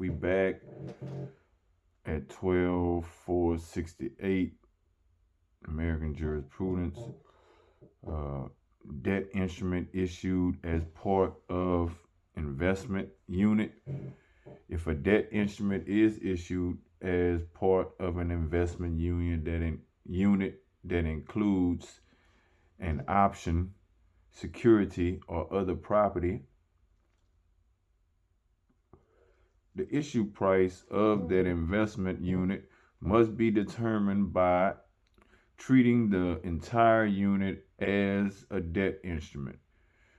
We back at 12-468, American Jurisprudence. Debt instrument issued as part of investment unit. If a debt instrument is issued as part of an investment unit that includes an option, security, or other property, the issue price of that investment unit must be determined by treating the entire unit as a debt instrument.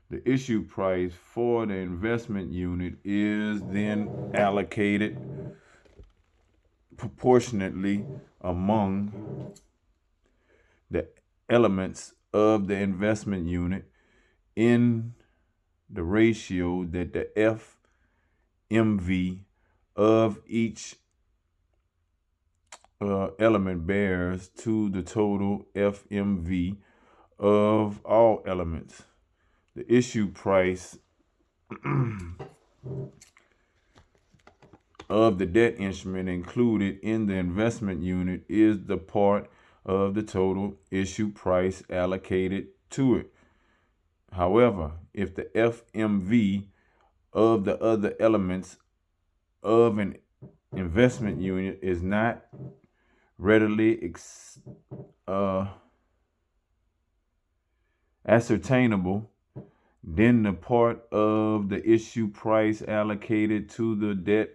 The issue price for the investment unit is then allocated proportionately among the elements of the investment unit in the ratio that the FMV of each element bears to the total FMV of all elements. The issue price of the debt instrument included in the investment unit is the part of the total issue price allocated to it. However, if the FMV of the other elements of an investment unit is not readily ascertainable, then the part of the issue price allocated to the debt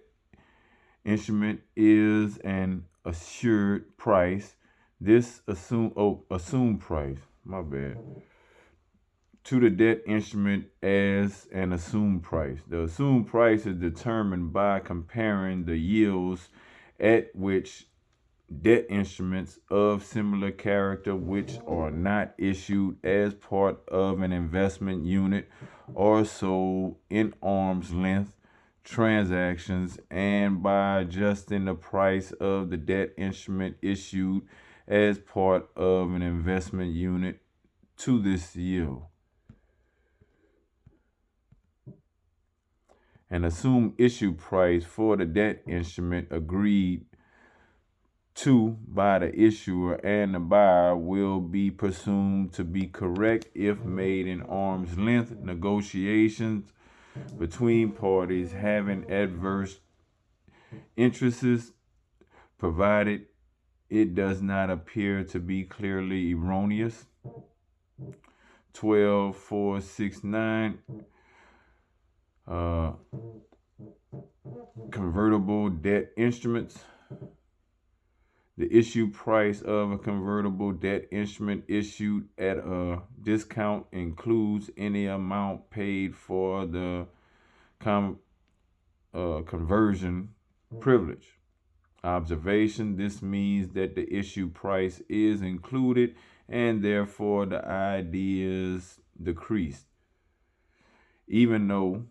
instrument is an assured price. This assumed price, my bad, to the debt instrument as an assumed price. The assumed price is determined by comparing the yields at which debt instruments of similar character which are not issued as part of an investment unit or sold in arm's length transactions, and by adjusting the price of the debt instrument issued as part of an investment unit to this yield. An assumed issue price for the debt instrument agreed to by the issuer and the buyer will be presumed to be correct if made in arm's length negotiations between parties having adverse interests, provided it does not appear to be clearly erroneous. 12-469, convertible debt instruments. The issue price of a convertible debt instrument issued at a discount includes any amount paid for the conversion privilege. Observation: this means that the issue price is included and therefore the ID is decreased, even though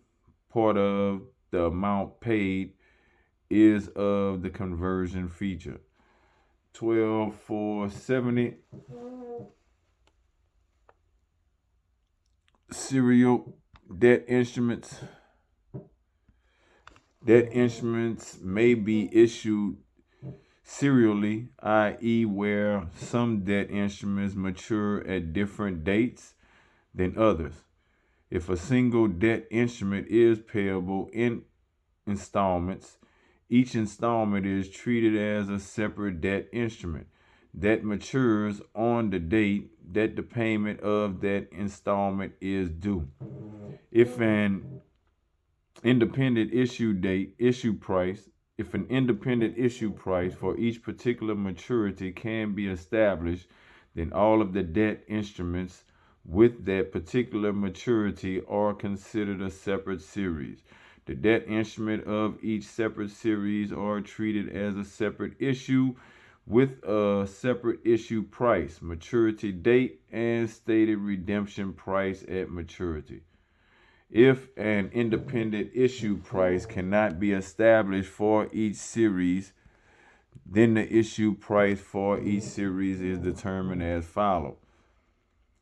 part of the amount paid is of the conversion feature. 12-470, serial debt instruments. Debt instruments may be issued serially, i.e., where some debt instruments mature at different dates than others. If a single debt instrument is payable in installments, each installment is treated as a separate debt instrument that matures on the date that the payment of that installment is due. If an independent issue price for each particular maturity can be established, then all of the debt instruments with that particular maturity are considered a separate series. The debt instrument of each separate series are treated as a separate issue with a separate issue price, maturity date, and stated redemption price at maturity. If an independent issue price cannot be established for each series, then the issue price for each series is determined as follows.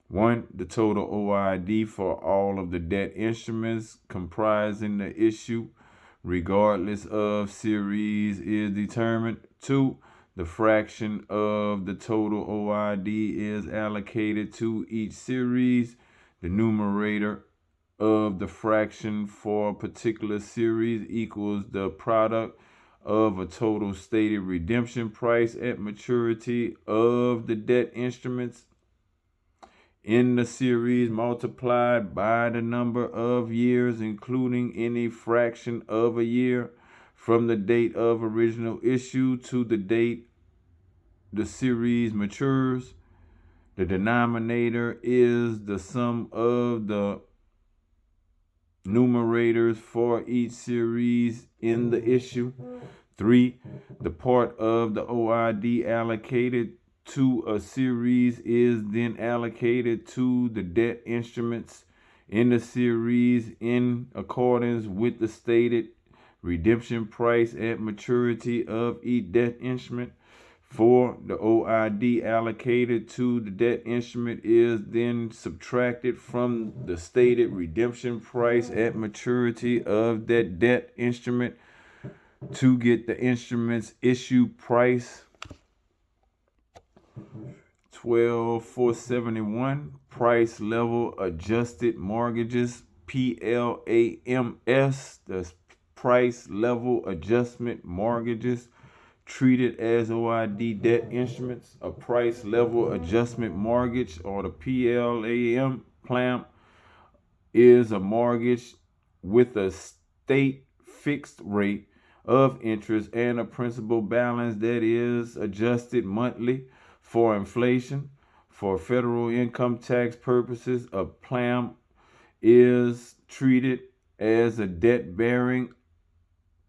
1. The total OID for all of the debt instruments comprising the issue regardless of series, is determined. 2. The fraction of the total OID is allocated to each series. The numerator of the fraction for a particular series equals the product of a total stated redemption price at maturity of the debt instruments in the series multiplied by the number of years, including any fraction of a year, from the date of original issue to the date the series matures. The denominator is the sum of the numerators for each series in the issue. 3. The part of the OID allocated to a series is then allocated to the debt instruments in the series in accordance with the stated redemption price at maturity of each debt instrument. 4. The OID allocated to the debt instrument is then subtracted from the stated redemption price at maturity of that debt instrument to get the instrument's issue price. 12,471 price level adjusted mortgages, PLAMS. The price level adjustment mortgages treated as OID debt instruments. A price level adjustment mortgage, or the PLAM, is a mortgage with a state fixed rate of interest and a principal balance that is adjusted monthly for inflation. For federal income tax purposes, a PLAM is treated as a debt-bearing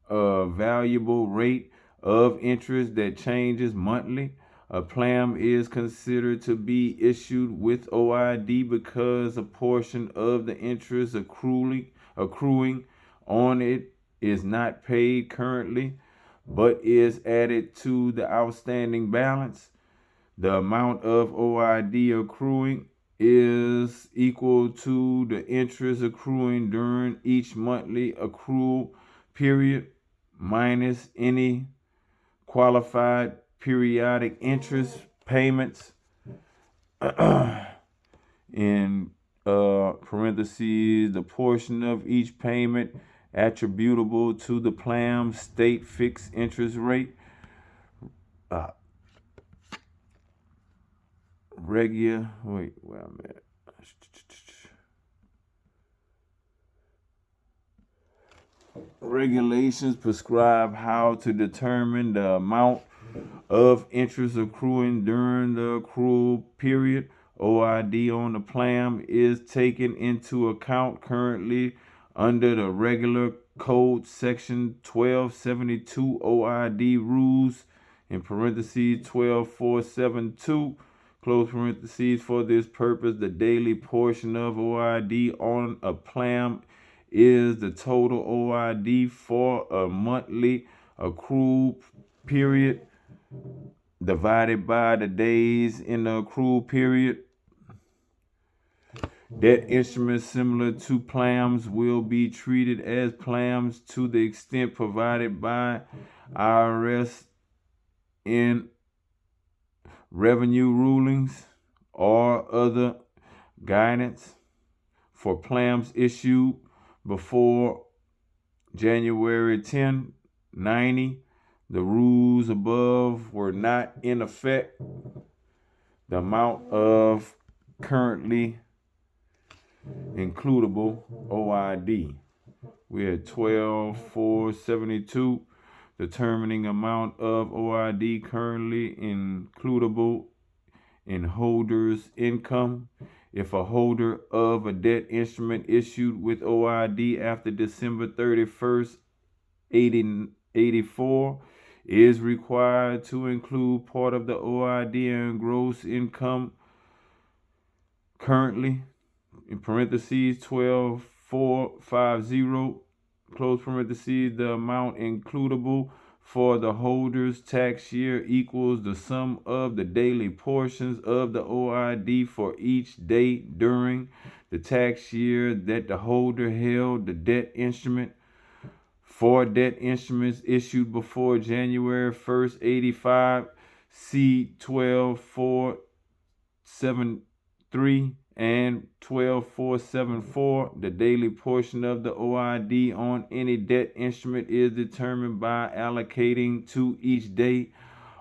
valuable rate of interest that changes monthly. A PLAM is considered to be issued with OID because a portion of the interest accruing on it is not paid currently, but is added to the outstanding balance. The amount of OID accruing is equal to the interest accruing during each monthly accrual period minus any qualified periodic interest payments in parentheses, the portion of each payment attributable to the PLAM state fixed interest rate. Regulations prescribe how to determine the amount of interest accruing during the accrual period. OID on the PLAM is taken into account currently under the regular code section 1272 OID rules, in parentheses 12472, close parentheses. For this purpose, the daily portion of OID on a PLAM is the total OID for a monthly accrual period divided by the days in the accrual period. Debt instruments similar to PLAMs will be treated as PLAMs to the extent provided by IRS in revenue rulings or other guidance. For PLAMs issued before January 10, 90, the rules above were not in effect. The amount of currently includable OID. We had 12,472, determining amount of OID currently includable in holder's income. If a holder of a debt instrument issued with OID after December 31st, 1884 is required to include part of the OID in gross income currently, in parentheses 12450, close parentheses, the amount includable for the holder's tax year equals the sum of the daily portions of the OID for each day during the tax year that the holder held the debt instrument. For debt instruments issued before January 1st, 85, see 12473 and 12474. The daily portion of the OID on any debt instrument is determined by allocating to each day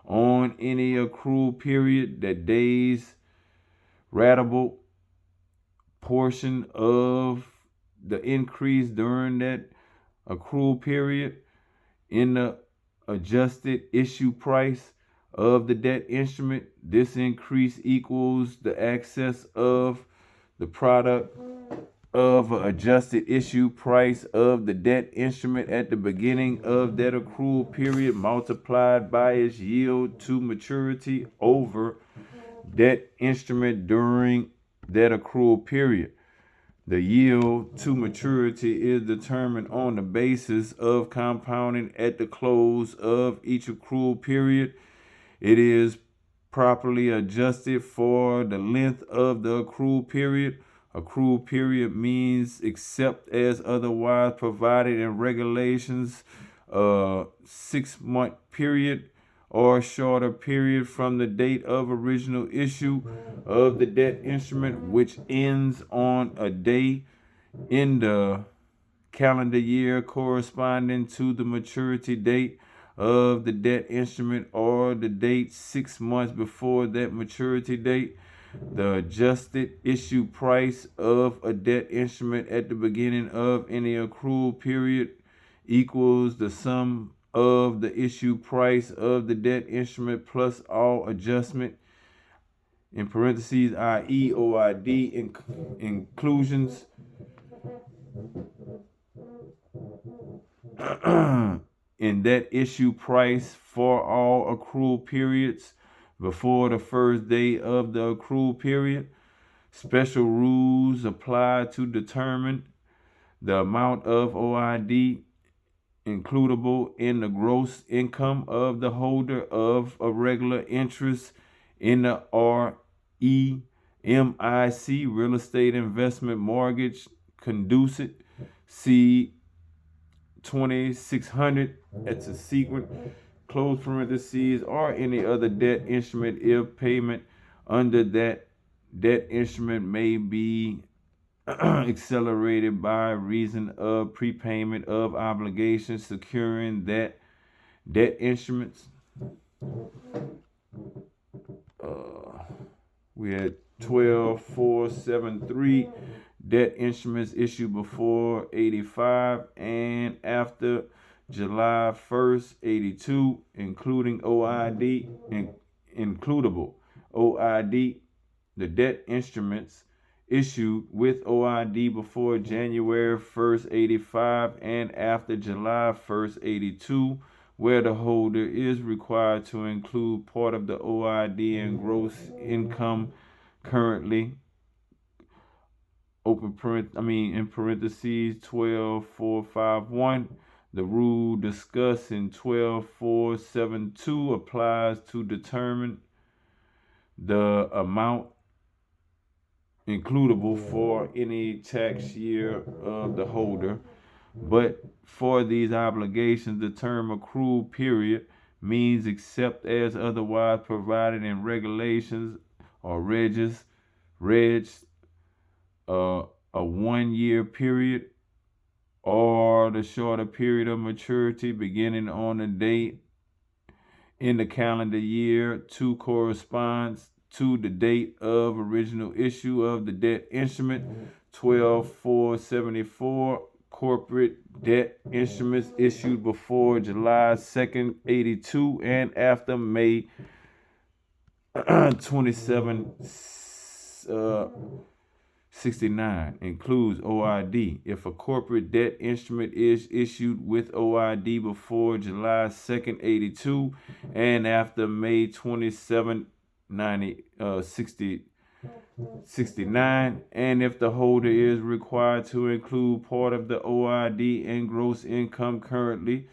on any accrual period the day's ratable portion of the increase during that accrual period in the adjusted issue price of the debt instrument. This increase equals the excess of the product of an adjusted issue price of the debt instrument at the beginning of that accrual period multiplied by its yield to maturity over debt instrument during that accrual period. The yield to maturity is determined on the basis of compounding at the close of each accrual period. It is properly adjusted for the length of the accrual period. Accrual period means except as otherwise provided in regulations, 6-month period or shorter period from the date of original issue of the debt instrument, which ends on a day in the calendar year corresponding to the maturity date of the debt instrument or the date 6 months before that maturity date. The adjusted issue price of a debt instrument at the beginning of any accrual period equals the sum of the issue price of the debt instrument plus all adjustment, in parentheses, i.e. OID inclusions, in that issue price for all accrual periods before the first day of the accrual period. Special rules apply to determine the amount of OID includable in the gross income of the holder of a regular interest in the REMIC, real estate investment mortgage conducive, see 2600, that's a sequence, close parentheses, or any other debt instrument if payment under that debt instrument may be accelerated by reason of prepayment of obligations securing that debt instruments. We had 12473 debt instruments issued before 85 and after July 1st, 82, including OID, includable OID. The debt instruments issued with OID before January 1st, 85 and after July 1st, 82, where the holder is required to include part of the OID in gross income currently, in parentheses 12451. The rule discussed in 12472 applies to determine the amount includable for any tax year of the holder. But for these obligations, the term accrual period means except as otherwise provided in regulations or regs, a 1-year period or the shorter period of maturity beginning on the date in the calendar year to corresponds to the date of original issue of the debt instrument. 12474, corporate debt instruments issued before July 2nd, 82 and after May 2769 includes OID. If a corporate debt instrument is issued with OID before July 2nd, 82 and after May 69, and if the holder is required to include part of the OID in gross income currently,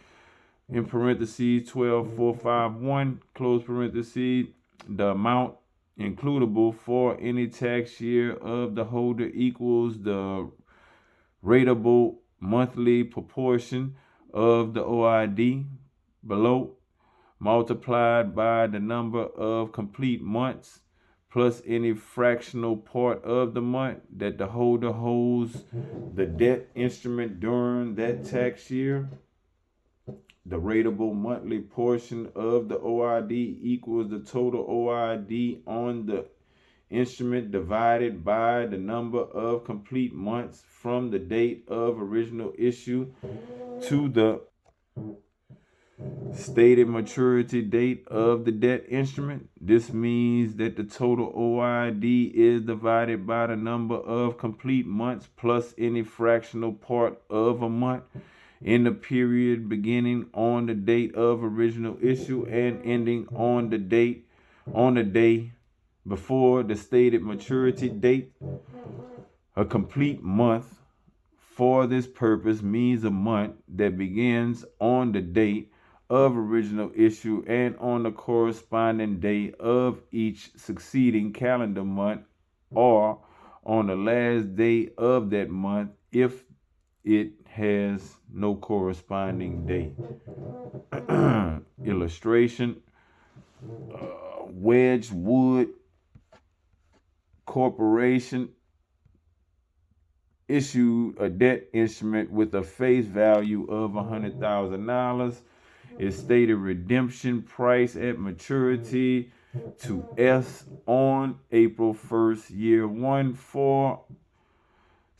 in parentheses 12451, close parentheses, the amount includable for any tax year of the holder equals the ratable monthly proportion of the OID below, multiplied by the number of complete months plus any fractional part of the month that the holder holds the debt instrument during that tax year. The rateable monthly portion of the OID equals the total OID on the instrument divided by the number of complete months from the date of original issue to the stated maturity date of the debt instrument. This means that the total OID is divided by the number of complete months plus any fractional part of a month in the period beginning on the date of original issue and ending on the day before the stated maturity date. A complete month for this purpose means a month that begins on the date of original issue and on the corresponding day of each succeeding calendar month, or on the last day of that month if it has no corresponding day. Illustration: Wedgwood Corporation issued a debt instrument with a face value of $100,000. Its stated redemption price at maturity to S on April 1st, year one, for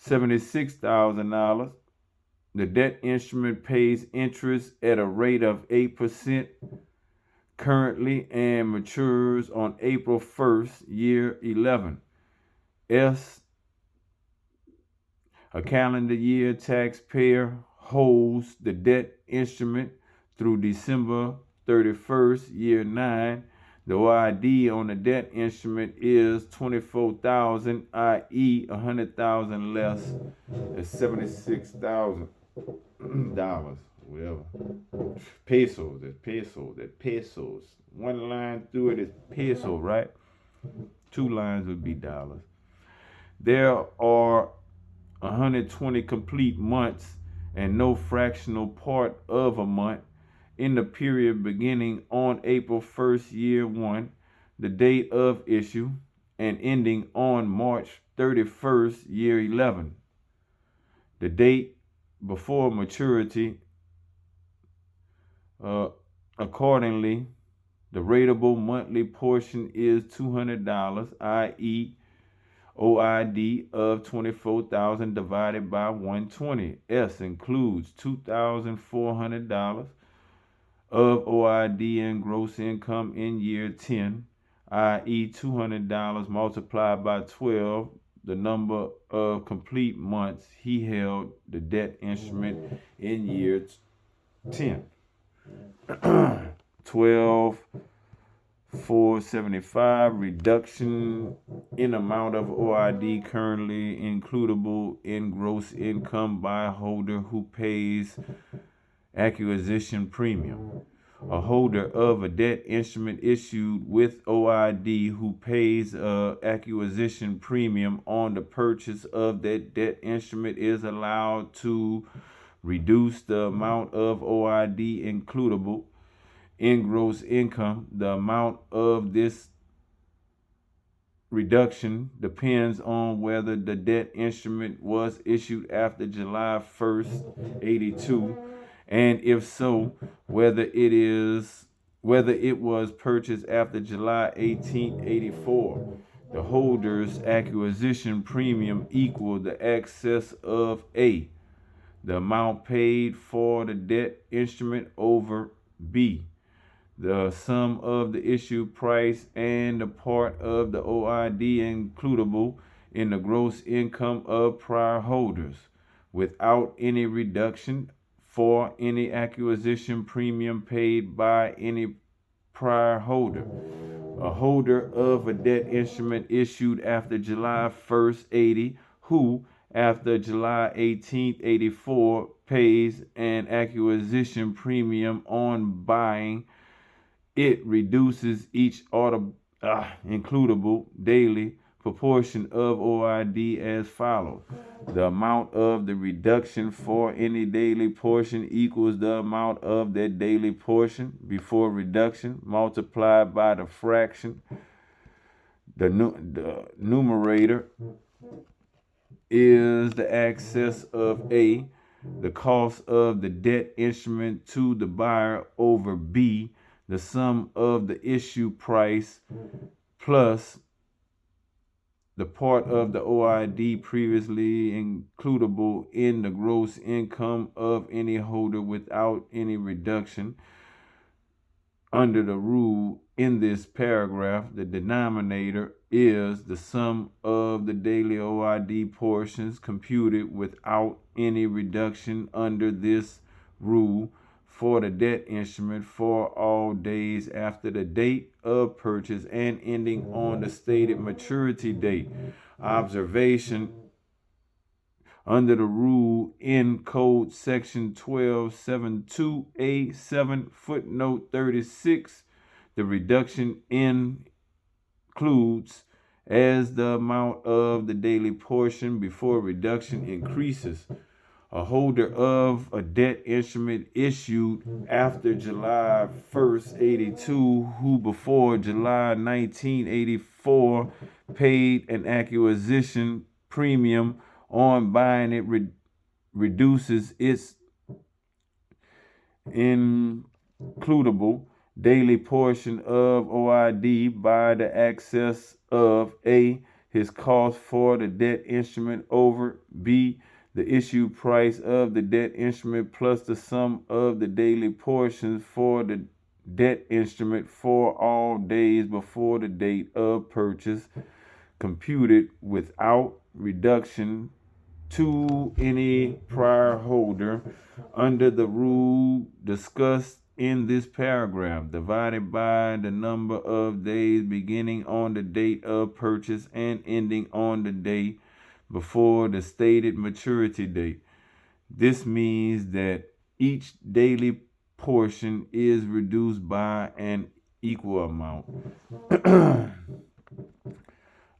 $76,000. The debt instrument pays interest at a rate of 8% currently and matures on April 1st, year 11. S, a calendar year taxpayer, holds the debt instrument through December 31st, year 9. The OID on the debt instrument is $24,000, i.e. $100,000 less than $76,000. Whatever. Pesos. That's pesos. One line through it is peso, right? Two lines would be dollars. There are 120 complete months and no fractional part of a month in the period beginning on April 1st, year 1, the date of issue, and ending on March 31st, year 11, the date before maturity. Accordingly, the rateable monthly portion is $200, i.e. OID of $24,000 divided by 120. S includes $2,400 of OID and gross income in year 10, i.e. $200 multiplied by 12, the number of complete months he held the debt instrument in year 10. 12,475 reduction in amount of OID currently includable in gross income by a holder who pays acquisition premium. A holder of a debt instrument issued with OID who pays acquisition premium on the purchase of that debt instrument is allowed to reduce the amount of OID includable in gross income. The amount of this reduction depends on whether the debt instrument was issued after July 1st, 82, and if so, whether it was purchased after July 18th, 84. The holder's acquisition premium equal the excess of A, the amount paid for the debt instrument, over B, the sum of the issue price and the part of the OID includable in the gross income of prior holders, without any reduction for any acquisition premium paid by any prior holder. A holder of a debt instrument issued after July 1st, 80, who after July 18th, 84, pays an acquisition premium on buying it, reduces each includable daily proportion of OID as follows. The amount of the reduction for any daily portion equals the amount of that daily portion before reduction multiplied by the fraction. The numerator is the excess of A, the cost of the debt instrument to the buyer over B, the sum of the issue price plus the part of the OID previously includable in the gross income of any holder without any reduction. Under the rule in this paragraph, the denominator is the sum of the daily OID portions computed without any reduction under this rule for the debt instrument for all days after the date of purchase and ending on the stated maturity date. Observation: under the rule in Code Section 1272A7 footnote 36, the reduction includes as the amount of the daily portion before reduction increases. A holder of a debt instrument issued after July 1st, 82, who before July 1984 paid an acquisition premium on buying it, reduces its includable daily portion of OID by the excess of A, his cost for the debt instrument over B, the issue price of the debt instrument plus the sum of the daily portions for the debt instrument for all days before the date of purchase, computed without reduction to any prior holder under the rule discussed in this paragraph, divided by the number of days beginning on the date of purchase and ending on the day before the stated maturity date. This means that each daily portion is reduced by an equal amount.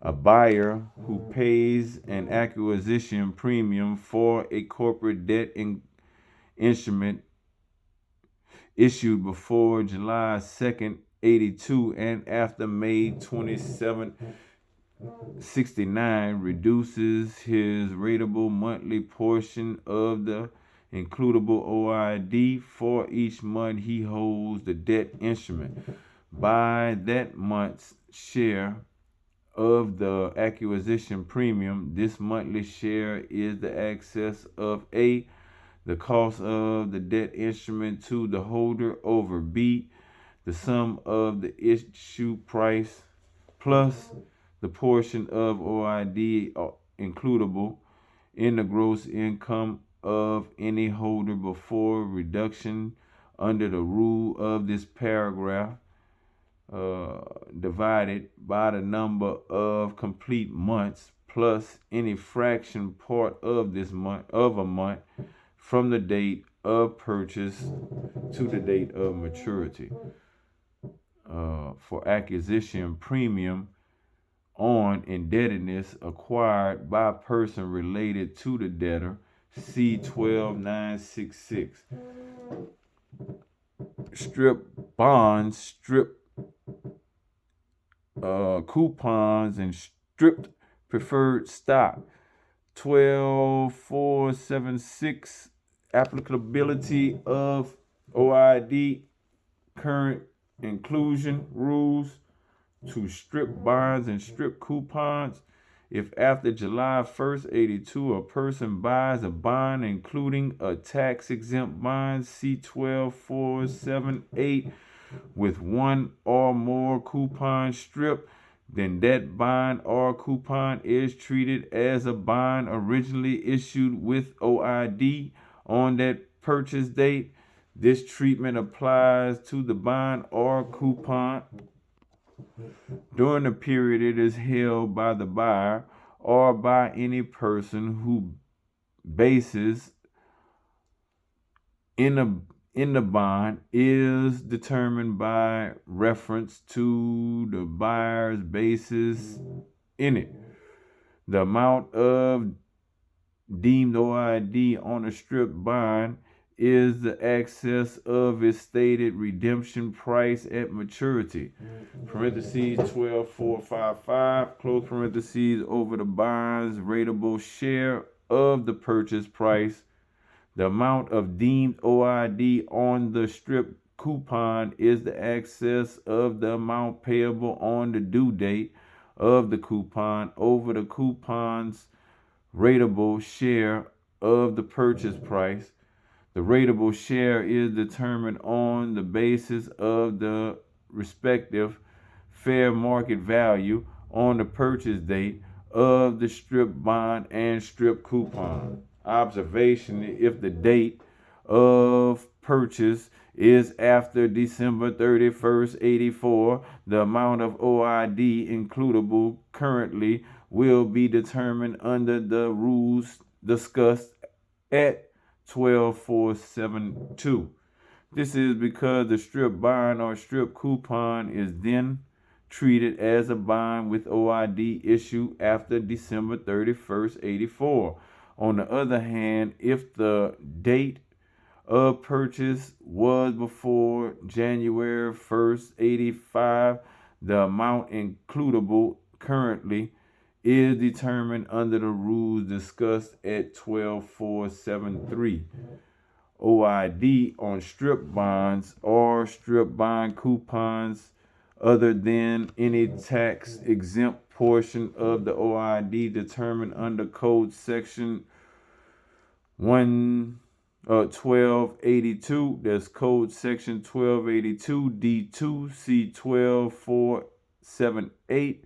A buyer who pays an acquisition premium for a corporate debt instrument issued before July 2nd, 82 and after May 27, 69 reduces his ratable monthly portion of the includable OID for each month he holds the debt instrument by that month's share of the acquisition premium. This monthly share is the excess of A, the cost of the debt instrument to the holder over B, the sum of the issue price plus the portion of OID includable in the gross income of any holder before reduction under the rule of this paragraph, divided by the number of complete months plus any fraction part of this month of a month from the date of purchase to the date of maturity. For acquisition premium on indebtedness acquired by a person related to the debtor, see 12966. Strip bonds, strip coupons, and stripped preferred stock, 12476. Applicability of OID current inclusion rules to strip bonds and strip coupons. If after July 1st, 82, a person buys a bond including a tax-exempt bond, see 12478, with one or more coupon strip, then that bond or coupon is treated as a bond originally issued with OID on that purchase date. This treatment applies to the bond or coupon during the period it is held by the buyer or by any person who basis in the bond is determined by reference to the buyer's basis in it. The amount of deemed OID on a strip bond is the excess of its stated redemption price at maturity. Parentheses 12455, close parentheses, over the bond's rateable share of the purchase price. The amount of deemed OID on the strip coupon is the excess of the amount payable on the due date of the coupon over the coupon's rateable share of the purchase price. The rateable share is determined on the basis of the respective fair market value on the purchase date of the strip bond and strip coupon. Observation: if the date of purchase is after December 31st, 84, the amount of OID includable currently will be determined under the rules discussed at 12472. This is because the strip bond or strip coupon is then treated as a bond with OID issued after December 31st, 84. On the other hand, if the date of purchase was before January 1st, 85, the amount includable currently is determined under the rules discussed at 12473. OID on strip bonds or strip bond coupons other than any tax exempt portion of the OID determined under Code Section 1282. That's Code Section 1282 D2 C 12478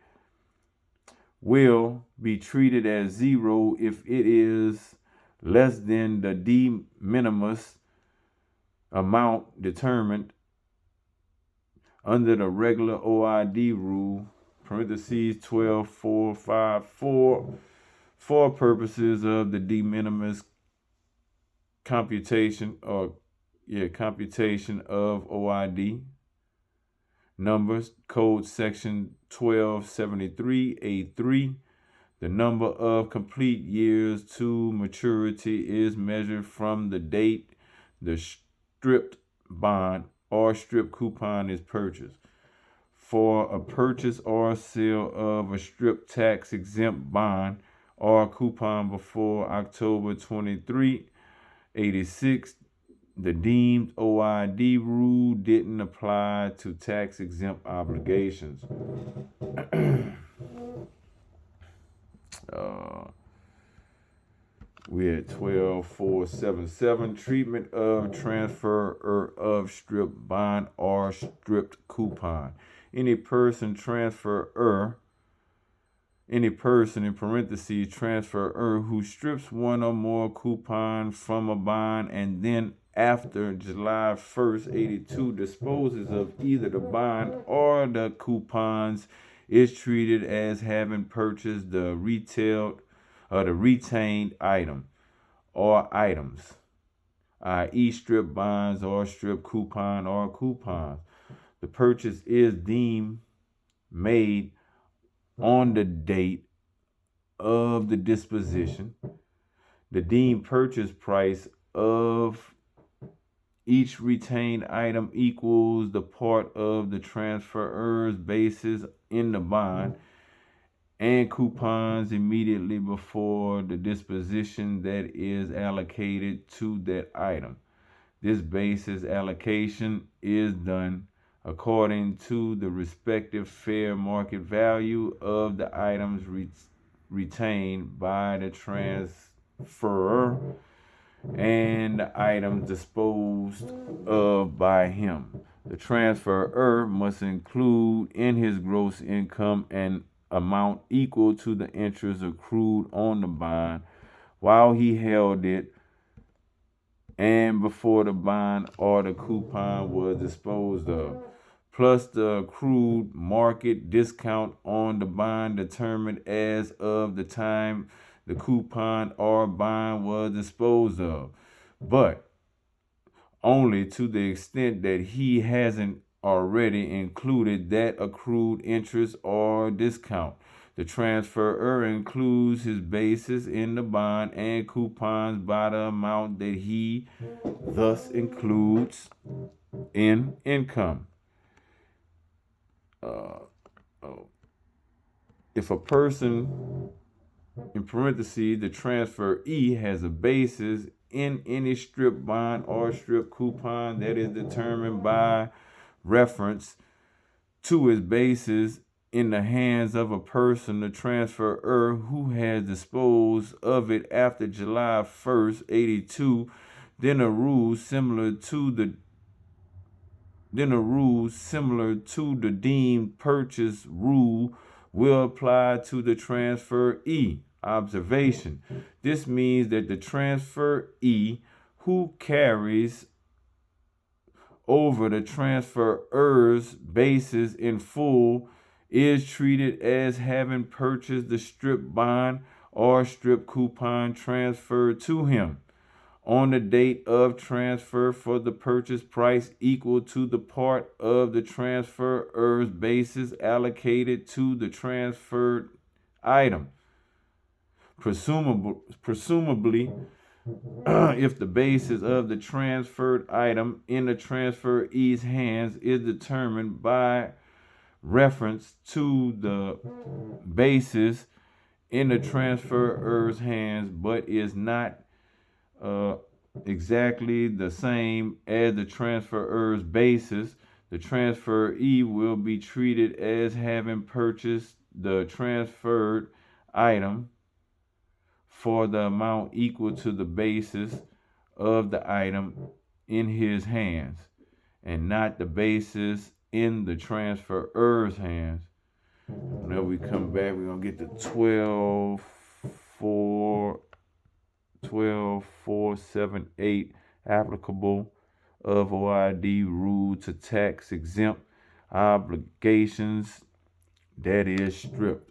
will be treated as zero if it is less than the de minimis amount determined under the regular OID rule, parentheses 12454, for purposes of the de minimis computation of OID numbers, Code Section 1273A3. The number of complete years to maturity is measured from the date the stripped bond or strip coupon is purchased. For a purchase or sale of a strip tax exempt bond or coupon before October 23, 86, the deemed OID rule didn't apply to tax exempt obligations. We're at 12477, treatment of transfer of strip bond or stripped coupon. Any person in parentheses transferor who strips one or more coupons from a bond and then after July 1st, 82 disposes of either the bond or the coupons is treated as having purchased the retained item or items, i.e. strip bonds or strip coupon or coupons. The purchase is deemed made on the date of the disposition. The deemed purchase price of each retained item equals the part of the transferor's basis in the bond and coupons immediately before the disposition that is allocated to that item. This basis allocation is done according to the respective fair market value of the items retained by the transferor and the items disposed of by him. The transferor must include in his gross income an amount equal to the interest accrued on the bond while he held it and before the bond or the coupon was disposed of, plus the accrued market discount on the bond determined as of the time the coupon or bond was disposed of, but only to the extent that he hasn't already included that accrued interest or discount. The transferor includes his basis in the bond and coupons by the amount that he thus includes in income. If a person, in parentheses, the transferee has a basis in any strip bond or strip coupon that is determined by reference to his basis in the hands of a person, the transferor, who has disposed of it after July 1st, 82, then a rule similar to the deemed purchase rule will apply to the transferee. Observation: this means that the transferee who carries over the transferor's basis in full is treated as having purchased the strip bond or strip coupon transferred to him on the date of transfer for the purchase price equal to the part of the transferor's basis allocated to the transferred item. Presumably, if the basis of the transferred item in the transferee's hands is determined by reference to the basis in the transferor's hands, but is not exactly the same as the transferor's basis, the transferee will be treated as having purchased the transferred item for the amount equal to the basis of the item in his hands, and not the basis in the transferor's hands. Whenever we come back, we're going to get to 12.478 applicable of OID rule to tax exempt obligations, that is stripped.